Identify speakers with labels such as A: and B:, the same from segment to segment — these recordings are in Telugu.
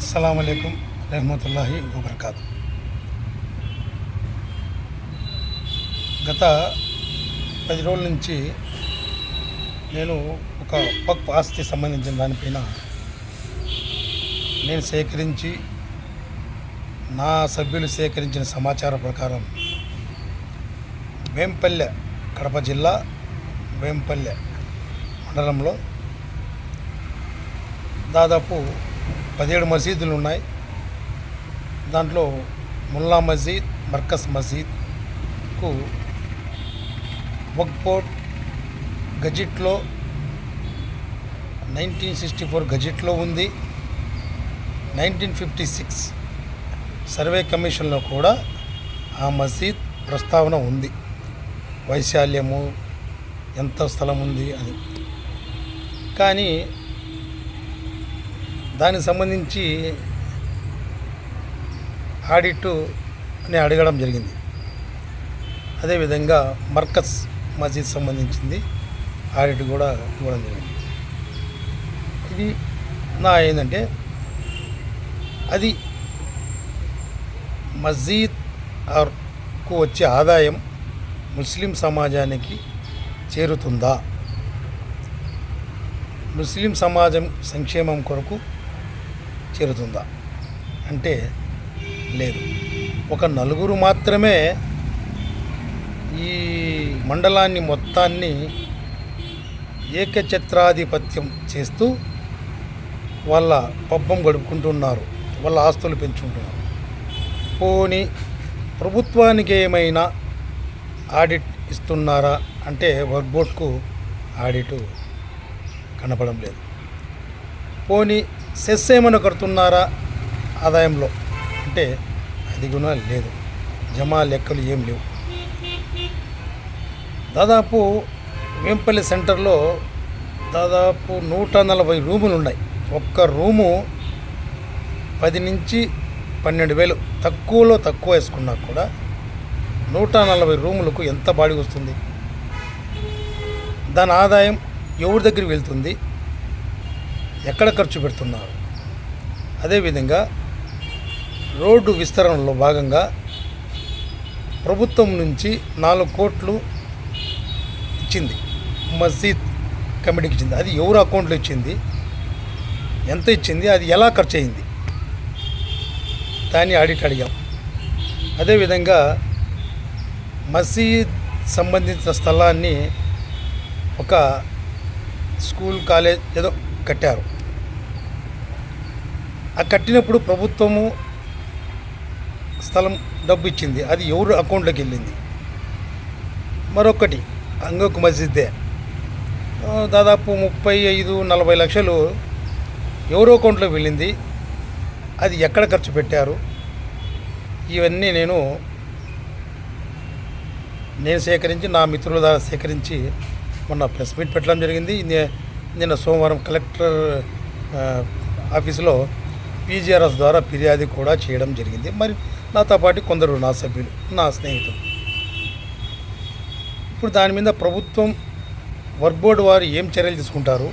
A: అస్సలాము అలైకుం రహమతుల్లాహి వబర్కాతు. గత 10 రోజుల నుంచి నేను ఒక వక్ఫ్ ఆస్తి సంబంధించిన దానిపైన నేను సేకరించి నా సభ్యులు సేకరించిన సమాచారం ప్రకారం వేంపల్లె, కడప జిల్లా వేంపల్లె మండలంలో దాదాపు 17 మసీదులు ఉన్నాయి. దాంట్లో ముల్లా మసీద్, మర్కజ్ మసీద్కు వక్ఫ్ బోర్డ్ గజెట్లో 1964 గజెట్లో ఉంది. 1956 సర్వే కమిషన్లో కూడా ఆ మసీద్ ప్రస్తావన ఉంది. వైశాల్యము, ఎంత స్థలం ఉంది అని. కానీ దానికి సంబంధించి ఆడిట్ని అడగడం జరిగింది. అదేవిధంగా మర్కజ్ మసీద్ సంబంధించింది ఆడిట్ కూడా ఇవ్వడం జరిగింది. ఇది నా ఏంటంటే అది మసీద్కు వచ్చే ఆదాయం ముస్లిం సమాజానికి చేరుతుందా, ముస్లిం సమాజం సంక్షేమం కొరకు చేరుతుందా అంటే లేదు. ఒక నలుగురు మాత్రమే ఈ మండలాన్ని మొత్తాన్ని ఏకఛత్రాధిపత్యం చేస్తూ వాళ్ళ పబ్బం గడుపుకుంటున్నారు, వాళ్ళ ఆస్తులు పెంచుకుంటున్నారు. పోనీ ప్రభుత్వానికి ఏమైనా ఆడిట్ ఇస్తున్నారా అంటే వక్ఫ్ బోర్డ్కు ఆడిట్ కనపడం లేదు. పోనీ సెస్ ఏమైనా కడుతున్నారా ఆదాయంలో అంటే అది కూడా లేదు. జమా లెక్కలు ఏం లేవు. దాదాపు వేంపల్లి సెంటర్లో దాదాపు 140 రూములు ఉన్నాయి. ఒక్క రూము 10 నుంచి 12,000 తక్కువలో తక్కువ వేసుకున్నా కూడా 140 రూములకు ఎంత బాడిగ వస్తుంది? దాని ఆదాయం ఎవరి దగ్గరికి వెళ్తుంది, ఎక్కడ ఖర్చు పెడుతున్నారు? అదేవిధంగా రోడ్డు విస్తరణలో భాగంగా ప్రభుత్వం నుంచి 4 కోట్లు ఇచ్చింది, మసీద్ కమిటీకి ఇచ్చింది. అది ఎవరు అకౌంట్లో ఇచ్చింది, ఎంత ఇచ్చింది, అది ఎలా ఖర్చు అయింది, దాన్ని ఆడిట్ అడిగాం. అదేవిధంగా మసీద్ సంబంధించిన స్థలాన్ని ఒక స్కూల్, కాలేజ్ ఏదో కట్టారు. ఆ కట్టినప్పుడు ప్రభుత్వము స్థలం డబ్బు ఇచ్చింది, అది ఎవరు అకౌంట్లోకి వెళ్ళింది? మరొకటి ఇంకొక మసీదే దాదాపు 35-40 లక్షలు ఎవరు అకౌంట్లోకి వెళ్ళింది, అది ఎక్కడ ఖర్చు పెట్టారు? ఇవన్నీ నేను సేకరించి, నా మిత్రుల ద్వారా సేకరించి మొన్న ప్రెస్ మీట్ పెట్టడం జరిగింది. నిన్న సోమవారం కలెక్టర్ ఆఫీసులో పీజీఆర్ఎస్ ద్వారా ఫిర్యాదు కూడా చేయడం జరిగింది. మరి నాతో పాటు కొందరు నా సభ్యులు, నా స్నేహితులు. ఇప్పుడు దాని మీద ప్రభుత్వం, వక్ఫ్ బోర్డు వారు ఏం చర్యలు తీసుకుంటారు?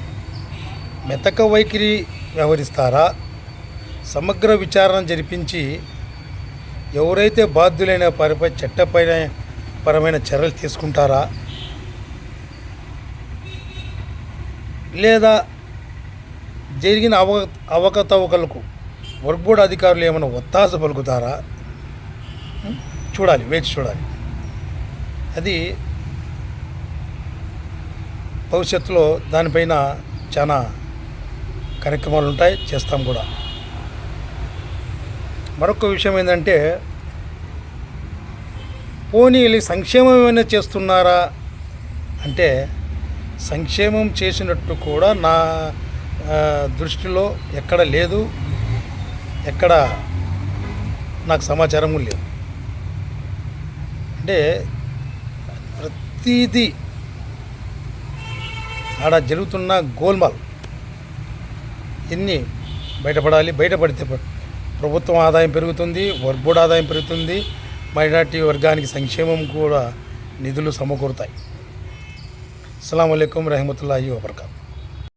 A: మెతక వైఖరి వ్యవహరిస్తారా? సమగ్ర విచారణ జరిపించి ఎవరైతే బాధ్యులైన వారిపై చట్టపరమైన చర్యలు తీసుకుంటారా? లేదా జరిగిన అవకతవకలకు వక్ఫ్ బోర్డు అధికారులు ఏమైనా ఒత్తాస పలుకుతారా? చూడాలి, వేచి చూడాలి. అది భవిష్యత్తులో దానిపైన చాలా కార్యక్రమాలు ఉంటాయి, చేస్తాం కూడా. మరొక విషయం ఏంటంటే, పోనీ సంక్షేమం ఏమైనా చేస్తున్నారా అంటే సంక్షేమం చేసినట్టు కూడా నా దృష్టిలో ఎక్కడ లేదు, ఎక్కడ నాకు సమాచారం లేదు. అంటే ప్రతిదీ ఆడ జరుగుతున్న గోల్మాల్ ఎన్ని బయటపడాలి. బయటపడితే ప్రభుత్వం ఆదాయం పెరుగుతుంది, వక్ఫ్ బోర్డు ఆదాయం పెరుగుతుంది, మైనారిటీ వర్గానికి సంక్షేమం కూడా నిధులు సమకూరుతాయి. అస్సలాము అలైకుం రహమతుల్లాహి వబర్కాతు.